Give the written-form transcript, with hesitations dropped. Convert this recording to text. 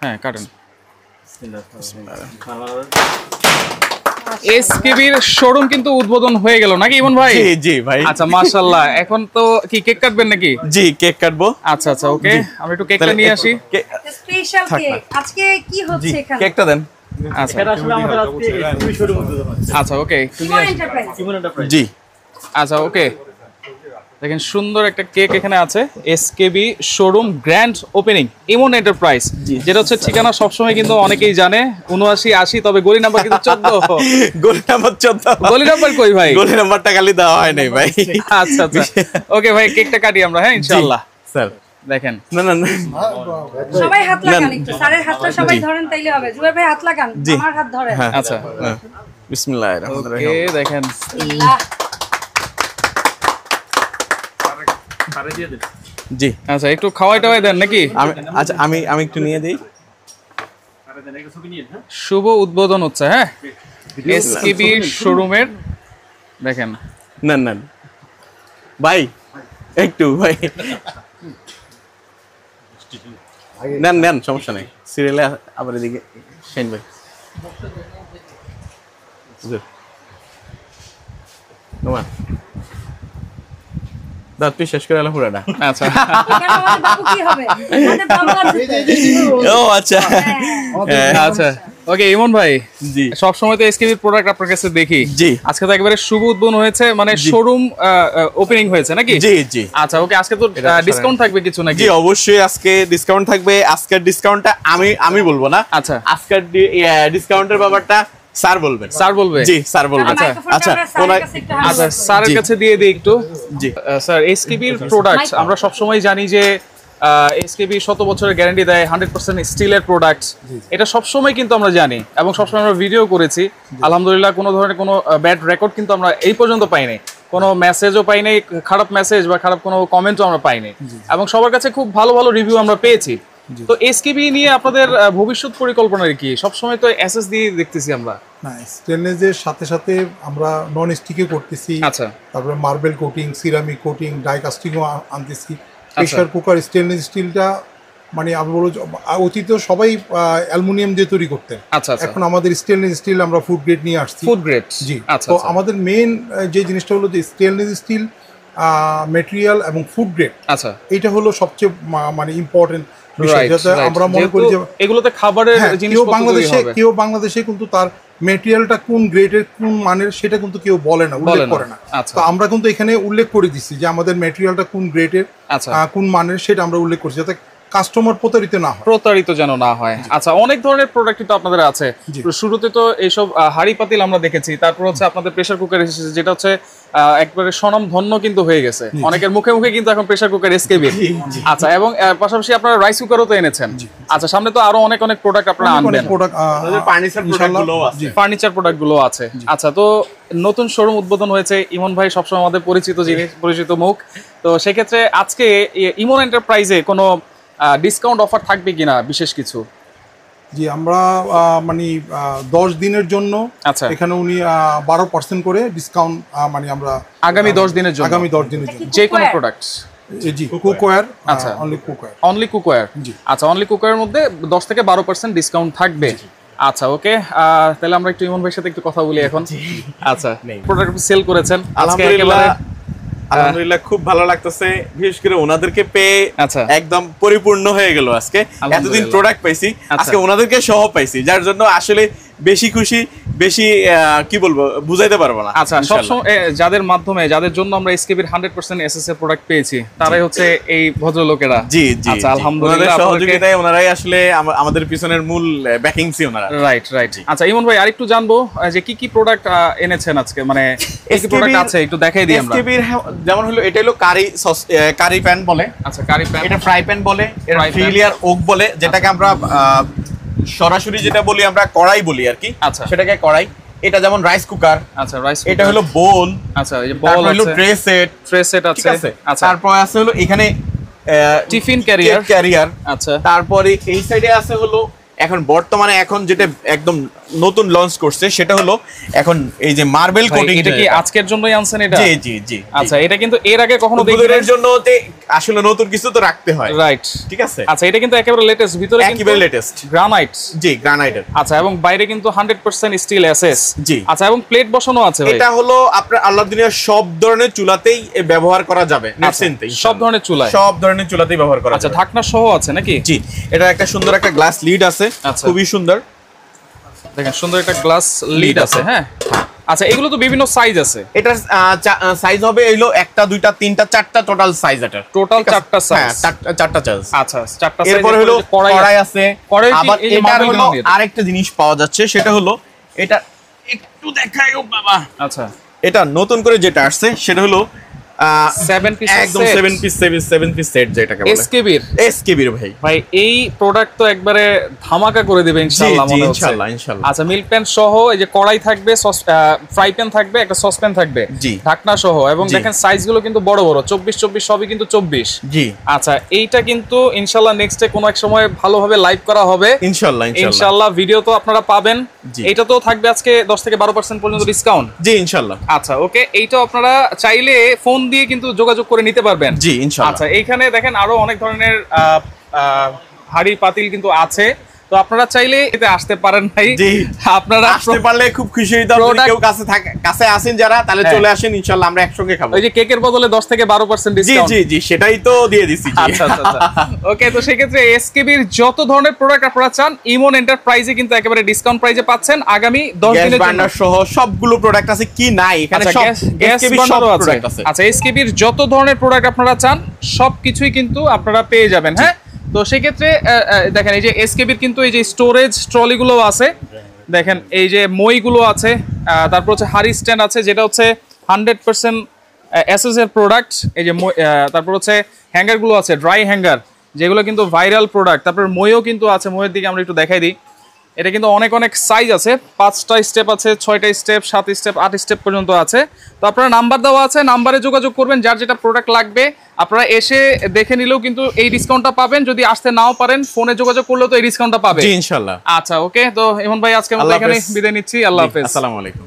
হ্যাঁ কাটেন। এসকেবির শোরুম কিন্তু উদ্বোধন হয়ে গেল নাকি ইমন ভাই? জি জি ভাই। আচ্ছা মাশাআল্লাহ, এখন তো কি কেক কাটবেন নাকি? জি কেক কাটবো। আচ্ছা আচ্ছা ওকে, আমি একটু কেকটা নিয়ে আসি। স্পেশাল কেক আজকে কি হচ্ছে এখানে? কেকটা দেন। আচ্ছা এটা আসলে আমাদের আজকে এক্সক্লুসিভ শোরুম উদ্বোধন হচ্ছে। আচ্ছা ওকে, একটু নিয়ে আসি। ইমন এন্টারপ্রাইজ। জি আচ্ছা ওকে, দেখেন সুন্দর একটা কেক এখানে আছে। এসকেবি শোরুম গ্র্যান্ড ওপেনিং ইমন এন্টারপ্রাইজ, যেটা হচ্ছে ঠিকানা সবসময় কিন্তু অনেকেই জানে 7980, তবে গলি নাম্বার কিন্তু 14। গলি নাম্বার 14। গলি নাম্বার কই ভাই? গলি নাম্বারটা খালি দেওয়া হয় নাই ভাই। আচ্ছা আচ্ছা ওকে ভাই, কেকটা কাটি আমরা, হ্যাঁ ইনশাআল্লাহ। স্যার দেখেন না না না সবাই হাত লাগান, একটু স্যারের হাতটা সবাই ধরেন তাইলে হবে। জুবাইর ভাই হাত লাগান, আমার হাত ধরেন। আচ্ছা বিসমিল্লাহির রহমানির ওকে রহিম। দেখেন আল্লাহ সারে দিয়ে দিন। জি আচ্ছা একটু খাওয়াই টাওয়াই দেন নাকি? আচ্ছা আমি একটু নিয়ে দেই। সারে দেন, একটা ছবি নিয়ে, হ্যাঁ। শুভ উদ্বোধন হচ্ছে, হ্যাঁ এসকেবি শোরুমের। দেখেন না না ভাই একটু ভাই নেন নেন, সমস্যা নেই। সিরিয়ালে আবার এদিকে শাইন ভাই। নোমান দাঁত তুই শেষ করে এলাম পুরাটা। আচ্ছা এখানে আমাদের বাবু কি হবে? আমাদের বাবু আছে। ও আচ্ছা আচ্ছা ওকে ইমন ভাই, জি সব সময় তো এসকেবির প্রোডাক্ট আপনার কাছে দেখি। জি আজকে তো একেবারে শুভ উদ্বোধন হয়েছে, মানে শোরুম ওপেনিং হয়েছে নাকি? জি জি আচ্ছা ওকে, আজকে তো ডিসকাউন্ট থাকবে কিছু নাকি? জি অবশ্যই আজকে ডিসকাউন্ট থাকবে। আজকের ডিসকাউন্টটা আমি বলবো না। আচ্ছা আজকের ডিসকাউন্টের ব্যাপারটা স্যার বলবেন। স্যার বলবে? জি স্যার বলবেন। আচ্ছা আচ্ছা আচ্ছা স্যারের জি। কাছে দিয়ে দিই একটু। জি স্যার এসকেবির প্রোডাক্ট আমরা সবসময় জানি যে এসকেবি 100 বছরের গ্যারান্টি দেয়, 100% স্টিলের প্রোডাক্ট, এটা সবসময় কিন্তু আমরা জানি এবং সবসময় আমরা ভিডিও করেছি। আলহামদুলিল্লাহ কোনো ধরনের কোনো ব্যাড রেকর্ড কিন্তু আমরা এই পর্যন্ত পাই নাই, কোনো মেসেজও পাই নাই, খারাপ মেসেজ বা খারাপ কোনো কমেন্টও আমরা পাই নাই, এবং সবার কাছে খুব ভালো ভালো রিভিউ আমরা পেয়েছি। তো এসকেবি নিয়ে আপনাদের ভবিষ্যৎ পরিকল্পনা কি? সবসময় তো এসএস দিয়ে দেখতেছি আমরা। না, স্টেনলেসের সাথে সাথে আমরা নন স্টিকে করতেছি। আচ্ছা তারপরে marble coating, ceramic coating, die কাস্টিংও আনতেছি। প্রেশার কুকার স্টেনলেস স্টিলটা মানে আমি বলবো অতীতে সবাই অ্যালুমিনিয়াম দিয়ে তৈরি করতেন। আচ্ছা আচ্ছা, এখন আমাদের স্টেনলেস স্টিল আমরা ফুড গ্রেড নিয়ে আসছি। Food grade. জি। আচ্ছা তো আচ্ছা আমাদের মেইন যে জিনিসটা হলো যে স্টেনলেস স্টিল মেটেরিয়াল এবং ফুড গ্রেড, আচ্ছা এটা হলো সবচেয়ে মানে ইম্পর্টেন্ট বিষয়, রাইট যাতে আমরা মনে করি যে এগুলোতে খাবারের হ্যাঁ, জিনিসপত্র কেউ বাংলাদেশে কিন্তু তার মেটেরিয়ালটা কোন গ্রেডের কোন মানের সেটা কিন্তু কেউ বলে না, উল্লেখ করে না। আচ্ছা তো আমরা কিন্তু এখানে উল্লেখ করে দিচ্ছি যে আমাদের মেটেরিয়ালটা কোন গ্রেডের, আচ্ছা কোন মানের, সেটা আমরা উল্লেখ করছি যাতে কাস্টমার প্রতারিত না হয়। প্রতারিত যেন না হয়। আচ্ছা অনেক ধরনের প্রোডাক্ট তো আপনাদের আছে। শুরুতে তো এইসব হাড়ি পাতিল আমরা দেখেছি, তারপর হচ্ছে আপনাদের প্রেসার কুকার এসেছে, যেটা হচ্ছে একবারে স্বনাম ধন্য কিন্তু হয়ে গেছে, অনেকের মুখে মুখে কিন্তু এখন প্রেসার কুকার এসকেবি। আচ্ছা এবং পাশাপাশি আপনারা রাইস কুকারও তো এনেছেন। আচ্ছা সামনে তো আরো অনেক অনেক প্রোডাক্ট আপনারা আনবেন, ফার্নিচার প্রোডাক্ট গুলো আছে। আচ্ছা তো নতুন শোরুম উদ্বোধন হয়েছে, ইমন ভাই সবসময় আমাদের পরিচিত জিনিস, পরিচিত মুখ। তো সেক্ষেত্রে আজকে ইমন এন্টারপ্রাইজে কোনো ডিসকাউন্ট অফার থাকবে কিনা বিশেষ কিছু? জি, আমরা মানে 10 দিনের জন্য আচ্ছা এখানে উনি 12% করে ডিসকাউন্ট মানে আমরা আগামী 10 দিনের জন্য, আগামী 10 দিনের জন্য যে কোনো প্রোডাক্ট। জি কুকওয়্যার, আচ্ছা অনলি কুকওয়্যার, অনলি কুকওয়্যার। আচ্ছা অনলি কুকওয়্যারের মধ্যে 10 থেকে 12% ডিসকাউন্ট থাকবে। আচ্ছা ওকে, তাহলে আমরা একটু ইমন ভাইয়ের সাথে একটু কথা বলি এখন। আচ্ছা প্রোডাক্ট সেল করেছেন আজকে একেবারে আলহামদুলিল্লাহ খুব ভালো লাগতেছে, বিশেষ করে ওনাদেরকে পেয়ে আচ্ছা একদম পরিপূর্ণ হয়ে গেল আজকে। এতদিন প্রোডাক্ট পাইছি, আজকে ওনাদেরকে সহ পাইছি, যার জন্য আসলে বেশি খুশি, বেশি কি বলবো বুঝাইতে পারবো না। আচ্ছা সবসময় যাদের মাধ্যমে, যাদের জন্য আমরা এসকেবির 100% এসএস এর প্রোডাক্ট পেয়েছি, তারাই হচ্ছে এই ভদ্রলোকেরা। জি জি, আচ্ছা আলহামদুলিল্লাহ সহযোগিতায় ওনারাই আসলে আমাদের পিছনের মূল ব্যাকিংসি ওনারা। Right right. আচ্ছা ইমন ভাই আরেকটু জানবো যে কি কি প্রোডাক্ট এনেছেন আজকে, মানে কি কি প্রোডাক্ট আছে একটু দেখাই দিই আমরা। এসকেবির যেমন হলো এটা হলো কারি প্যান বলে। আচ্ছা কারি প্যান, এটা ফ্রাই প্যান বলে, এটা ফ্রিলিয়ার ওক বলে, যেটাকে আমরা সরাসরি যেটা বলি আমরা কড়াই বলি আর কি। আচ্ছা সেটাকে কড়াই। এটা যেমন রাইস কুকার। আচ্ছা রাইস, এটা হলো বোল। আচ্ছা এই যে বোল আছে, হলো ট্রে সেট আছে। আচ্ছা তারপর আছে হলো এখানে টিফিন ক্যারিয়ার। আচ্ছা তারপরে এই সাইডে আছে হলো এখন বর্তমানে এখন যেটা একদম নতুন লঞ্চ করছে সেটা হলো এখন এই যে মার্বেল কোটিং। এটা কি আজকের জন্যই আনছেন এটা? জি জি জি। আচ্ছা, এটা কিন্তু এর আগে কখনো উদ্বোধনের জন্য আসলে নতুন কিছু তো রাখতে হয়, রাইট, ঠিক আছে। আচ্ছা, এটা কিন্তু একেবারে লেটেস্ট, ভিতরে কিন্তু একেবারে লেটেস্ট গ্রানাইট। জি, গ্রানাইটের। আচ্ছা, এবং বাইরে কিন্তু 100% স্টিল এসএস। জি। আচ্ছা, এবং প্লেট বসানো আছে ভাই। এটা হলো আপনার আল্লাহ দুনিয়ার সব ধরনের চুলাতেই ব্যবহার করা যাবে, নিশ্চিন্তে সব ধরনের চুলায়, সব ধরনের চুলাতেই ব্যবহার করা আচ্ছা, যাবে। ঢাকনা সহ আছে নাকি? জি, এটা একটা সুন্দর একটা গ্লাস লিড আছে, আচ্ছা। খুবই সুন্দর। দেখেন সুন্দর একটা গ্লাস লিড আছে। হ্যাঁ, আচ্ছা, এগুলো তো বিভিন্ন সাইজ আছে। এটার সাইজ হবে এইলো 1টা 2টা 3টা 4টা টোটাল সাইজ। এটা টোটাল 4টা সাইজ। হ্যাঁ, 4টা সাইজ। আচ্ছা, 4টা সাইজ। এরপর হলো কড়াই আছে। আবার এই যে এটার মার্বেল হলো দিয়ে। আরেকটা জিনিস পাওয়া যাচ্ছে, সেটা হলো এটা একটু দেখাইও বাবা। আচ্ছা, এটা নতুন করে যেটা আসছে সেটা হলো 7 পিস, একদম 7 পিস সেট যেটাকে বলে এসকেবির। এসকেবির ভাই। ভাই, এই প্রোডাক্ট তো একবারে ধামাকা করে দিবে ইনশাআল্লাহ মনে হচ্ছে। ইনশাআল্লাহ ইনশাআল্লাহ। আচ্ছা, মিল্ক প্যান সহ এই যে কড়াই থাকবে, ফ্রাই প্যান থাকবে, একটা সসপ্যান থাকবে, জি। ঢাকনা সহ, এবং জি। দেখেন সাইজগুলো কিন্তু বড় বড়, 24 সবই কিন্তু 24। জি। আচ্ছা, এইটা কিন্তু ইনশাআল্লাহ নেক্সটে কোনো এক সময় ভালোভাবে লাইভ করা হবে ইনশাআল্লাহ ইনশাআল্লাহ। ভিডিও তো আপনারা পাবেন। জি। এইটা তো থাকবে আজকে 10 থেকে 12% পর্যন্ত ডিসকাউন্ট। জি ইনশাআল্লাহ। আচ্ছা, ওকে, এইটা আপনারা চাইলে ফোন দিয়ে কিন্তু যোগাযোগ করে নিতে পারবেন। জি ইনশাআল্লাহ। আচ্ছা, এইখানে দেখেন আরো অনেক ধরনের হাড়ি পাতিল কিন্তু আছে, তো আপনারা চাইলে এতে আসতে পারেন ভাই। জি, আপনারা আসতে পারলে খুব খুশি হইতাম। যদি কেউ কাছে আসেন যারা, তাহলে হ্যাঁ। চলে আসেন, ইনশাআল্লাহ আমরা একসঙ্গে খাবো। ওই যে কেকের বদলে 10 থেকে 12% জি ডিসকাউন্ট। জি জি, সেটাই তো দিয়ে দিছি। আচ্ছা আচ্ছা, ওকে, তো সেই ক্ষেত্রে এসকেবির যত ধরনের প্রোডাক্ট আপনারা চান, ইমন এন্টারপ্রাইজে কিন্তু একেবারে ডিসকাউন্ট প্রাইসে পাচ্ছেন আগামী 10 গ্যাস দিনের জন্য। বার্নার সহ সবগুলো প্রোডাক্ট আছে, কি নাই এখানে? আচ্ছা, সব গ্যাস SKB সব বার্নারও আছে। প্রোডাক্ট আছে। আচ্ছা, এসকেবির যত ধরনের প্রোডাক্ট আপনারা চান সবকিছুই কিন্তু আপনারা পেয়ে যাবেন। হ্যাঁ, তো সেক্ষেত্রে দেখেন এই যে এসকেবির কিন্তু এই যে স্টোরেজ ট্রলিগুলো আছে, দেখেন এই যে মইগুলো আছে, তারপর হচ্ছে হাড়ি স্ট্যান্ড আছে যেটা হচ্ছে 100% এসএস এর প্রোডাক্ট। এই যে তারপর হচ্ছে হ্যাঙ্গারগুলো আছে, ড্রাই হ্যাঙ্গার, যেগুলো কিন্তু ভাইরাল প্রোডাক্ট। তারপর মইও কিন্তু আছে, মইয়ের দিকে আমরা একটু দেখাই দিই। এটা কিন্তু অনেক অনেক সাইজ আছে, 5টা স্টেপ আছে, 6টা স্টেপ, 7 স্টেপ, 8 স্টেপ পর্যন্ত আছে। তো আপনারা নাম্বার দেওয়া আছে, নাম্বারে যোগাযোগ করবেন, যার যেটা প্রোডাক্ট লাগবে আপনারা এসে দেখে নিলেও কিন্তু এই ডিসকাউন্টটা পাবেন। যদি আসতে নাও পারেন, ফোনে যোগাযোগ করলেও তো এই ডিসকাউন্টটা পাবে। জি ইনশাআল্লাহ। আচ্ছা, ওকে, তো ইমন ভাই আজকে আমরা আল্লাহ এখানে হাফেজ। বিদায় নিচ্ছি। আল্লাহ হাফেজ। আসসালামু আলাইকুম।